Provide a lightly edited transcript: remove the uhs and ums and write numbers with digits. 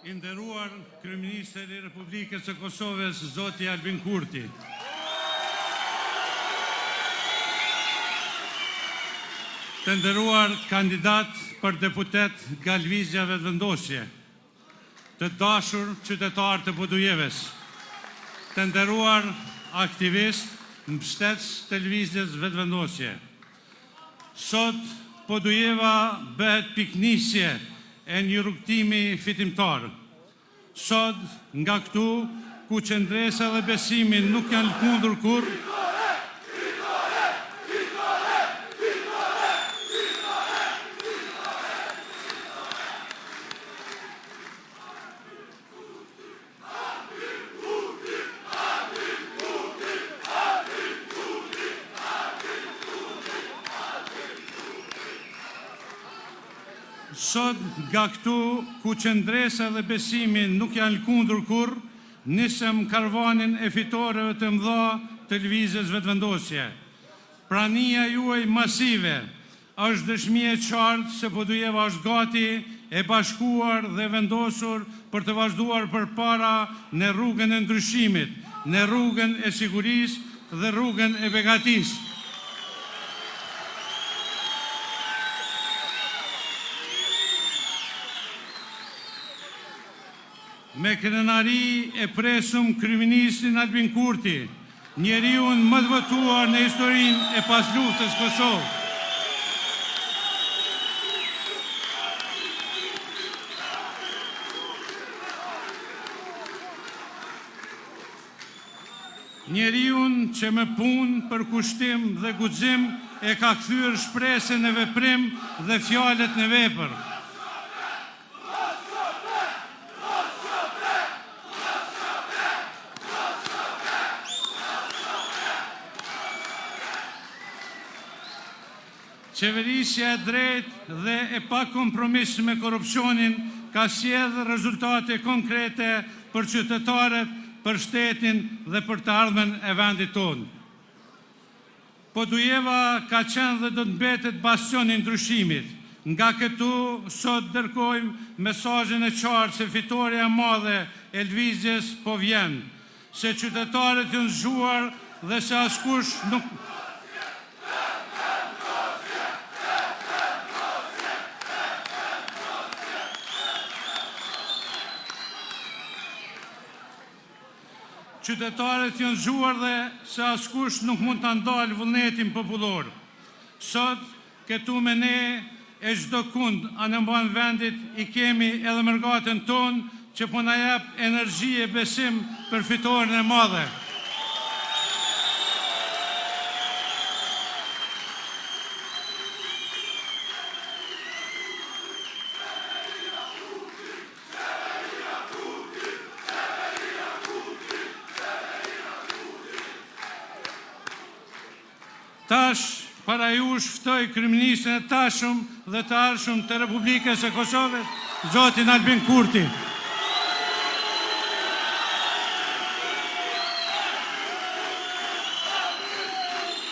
I nderuar Kryeministri i Republikës së Kosovës, Zoti Albin Kurti. Të nderuar kandidat për deputet nga lëvizja vetëvendosje, të dashur qytetar të Podujeves, të nderuar aktivist, mbështetës të lëvizjes vetëvendosje. Sot Podujeva bëhet piknisje e një rrugtimi fitimtar. Sot, nga këtu, ku qëndresa dhe besimin nuk janë lëkundur kur, sot, nga këtu, ku qëndresa dhe besimin nuk janë lëkundur kur, nisëm karvanin e fitoreve të mëdha të lëvizjes vetëvendosje. Prania juaj masive është dëshmi e qartë se Podujeva është gati, e bashkuar dhe vendosur për të vazhduar përpara në rrugën e ndryshimit, në rrugën e sigurisë dhe rrugën e begatisë. Me krenari e presum Kryeministrin Albin Kurti, njeriun më të votuar në historinë e pasluftës Kosovë. Njeriun që me punë, për kushtim dhe guxim e ka kthyer shpresën në veprim dhe fjalët në vepër. Qeverisja e drejtë dhe e pa kompromis me korrupsionin ka sjellë rezultate konkrete për qytetarët, për shtetin dhe për të ardhmen e vendit tonë. Podujeva ka qenë dhe do të mbetet bastioni i ndryshimit. Nga këtu sot dërgojmë mesazhin e qartë se fitoria e madhe e lëvizjes po vjen, se qytetarët janë zgjuar dhe se askush nuk Qytetarët janë zgjuar dhe se askush nuk mund të ndalë vullnetin popullor. Sot, këtu me ne e çdo kund anëmban vendit i kemi edhe mërgatën tonë që po na jep energji e besim për fitoren e madhe. Tash, para ju ftoj Kryeministrin e tashëm dhe të ardhshëm të Republikës së Kosovës, Zotin Albin Kurti.